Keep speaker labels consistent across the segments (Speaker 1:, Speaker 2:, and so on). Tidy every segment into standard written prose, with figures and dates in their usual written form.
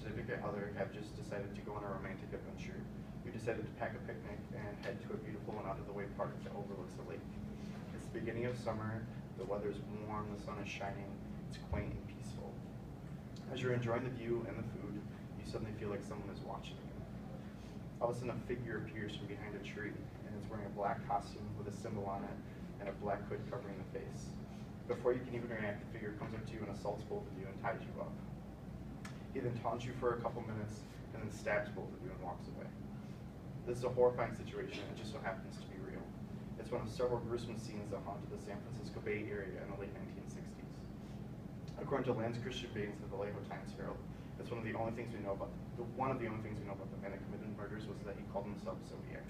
Speaker 1: significant other have just decided to go on a romantic adventure, you decided to pack a picnic and head to a beautiful and out-of-the-way park that overlooks the lake. It's the beginning of summer, the weather is warm, the sun is shining, it's quaint and peaceful. As you're enjoying the view and the food, you suddenly feel like someone is watching you. All of a sudden, a figure appears from behind a tree, and it's wearing a black costume with a symbol on it and a black hood covering the face. Before you can even react, the figure comes up to you and assaults both of you and ties you up. He then taunts you for a couple minutes and then stabs both of you and walks away. This is a horrifying situation, and it just so happens to be real. It's one of several gruesome scenes that haunted the San Francisco Bay Area in the late 1960s. According to Lance Christian Baines of the Vallejo Times-Herald, it's one of the only things we know about the man that committed murders was that he called himself Zodiac.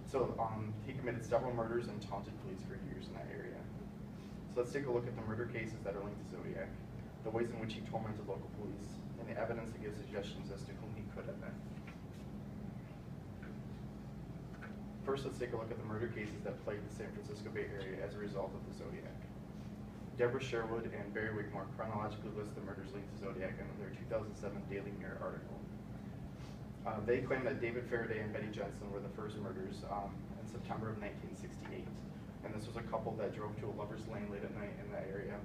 Speaker 1: So he committed several murders and taunted police for years in that area. So let's take a look at the murder cases that are linked to Zodiac, the ways in which he tormented local police, and the evidence that gives suggestions as to whom he could have been. First, let's take a look at the murder cases that plagued the San Francisco Bay Area as a result of the Zodiac. Deborah Sherwood and Barry Wigmore chronologically list the murders linked to Zodiac in their 2007 Daily Mirror article. They claim that David Faraday and Betty Jensen were the first murders in September of 1968. And this was a couple that drove to a lover's lane late at night in that area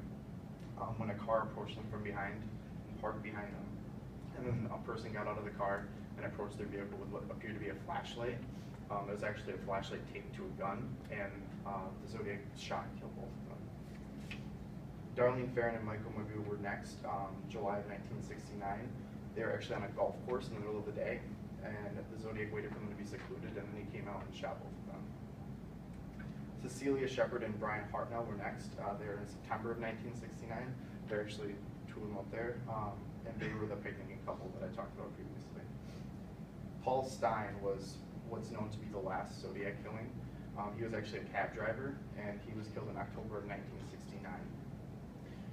Speaker 1: when a car approached them from behind and parked behind them. And then a person got out of the car and approached their vehicle with what appeared to be a flashlight. It was actually a flashlight taped to a gun, and the Zodiac shot and killed both of them. Darlene Farron and Michael Magoo were next, July of 1969. They were actually on a golf course in the middle of the day, and the Zodiac waited for them to be secluded, and then he came out and shot both of them. Cecilia Shepard and Brian Hartnell were next. They were in September of 1969. There are actually two of them up there, and they were the picnicking couple that I talked about previously. Paul Stein was what's known to be the last Zodiac killing. He was actually a cab driver, and he was killed in October of 1969.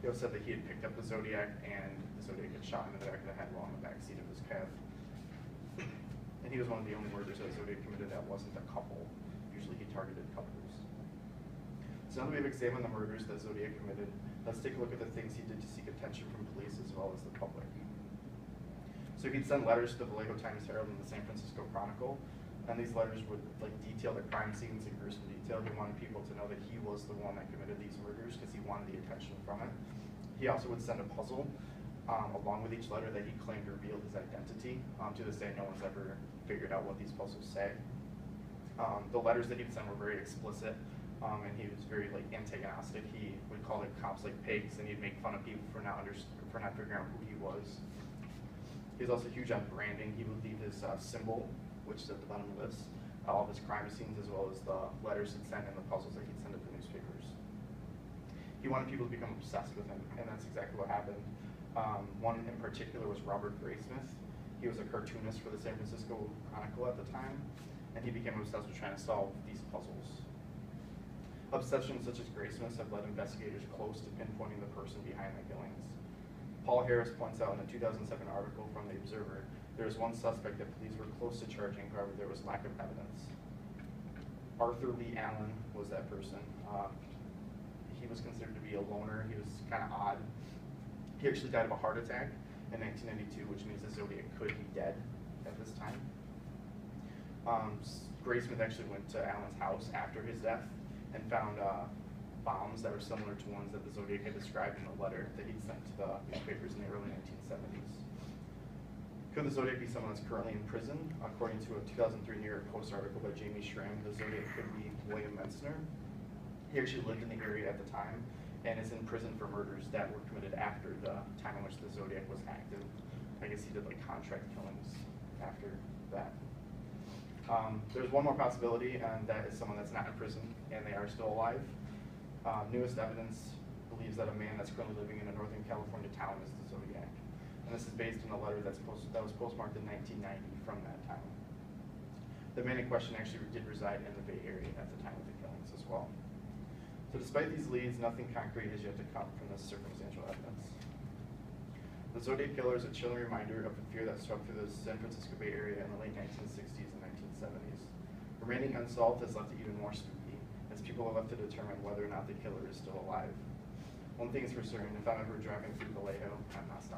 Speaker 1: It was said that he had picked up the Zodiac, and the Zodiac had shot him in the back of the head while in the back seat of his cab. And he was one of the only murders that Zodiac committed that wasn't a couple. Usually he targeted couples. So now that we've examined the murders that Zodiac committed, let's take a look at the things he did to seek attention from police as well as the public. So he'd send letters to the Vallejo Times-Herald and the San Francisco Chronicle, and these letters would detail the crime scenes in gruesome detail. He wanted people to know that he was the one that committed these murders because he wanted the attention from it. He also would send a puzzle along with each letter that he claimed revealed his identity. To this day, no one's ever figured out what these puzzles say. The letters that he'd send were very explicit, and he was very antagonistic. He would call the cops pigs, and he'd make fun of people for not figuring out who he was. He was also huge on branding. He would leave his symbol, which is at the bottom of the list, all of his crime scenes, as well as the letters he'd send and the puzzles that he'd send to the newspapers. He wanted people to become obsessed with him, and that's exactly what happened. One in particular was Robert Graysmith. He was a cartoonist for the San Francisco Chronicle at the time, and he became obsessed with trying to solve these puzzles. Obsessions such as Graysmith's have led investigators close to pinpointing the person behind the killings. Paul Harris points out in a 2007 article from The Observer, there is one suspect that police were close to charging, however there was lack of evidence. Arthur Lee Allen was that person. He was considered to be a loner. He was kind of odd. He actually died of a heart attack in 1992, which means the Zodiac could be dead at this time. Graysmith actually went to Allen's house after his death and found bombs that were similar to ones that the Zodiac had described in a letter that he'd sent to the newspapers in the early 1970s. Could the Zodiac be someone that's currently in prison? According to a 2003 New York Post article by Jamie Schramm, the Zodiac could be William Metzner. He actually lived in the area at the time and is in prison for murders that were committed after the time in which the Zodiac was active. I guess he did contract killings after that. There's one more possibility, and that is someone that's not in prison and they are still alive. Newest evidence believes that a man that's currently living in a Northern California town is the Zodiac. And this is based on a letter that was postmarked in 1990 from that town. The man in question actually did reside in the Bay Area at the time of the killings as well. So despite these leads, nothing concrete has yet to come from this circumstantial evidence. The Zodiac Killer is a chilling reminder of the fear that swept through the San Francisco Bay Area in the late 1960s and 1970s. Remaining unsolved has left it even more spooky, as people are left to determine whether or not the killer is still alive. One thing is for certain, if I'm ever driving through Vallejo, I'm not stopping.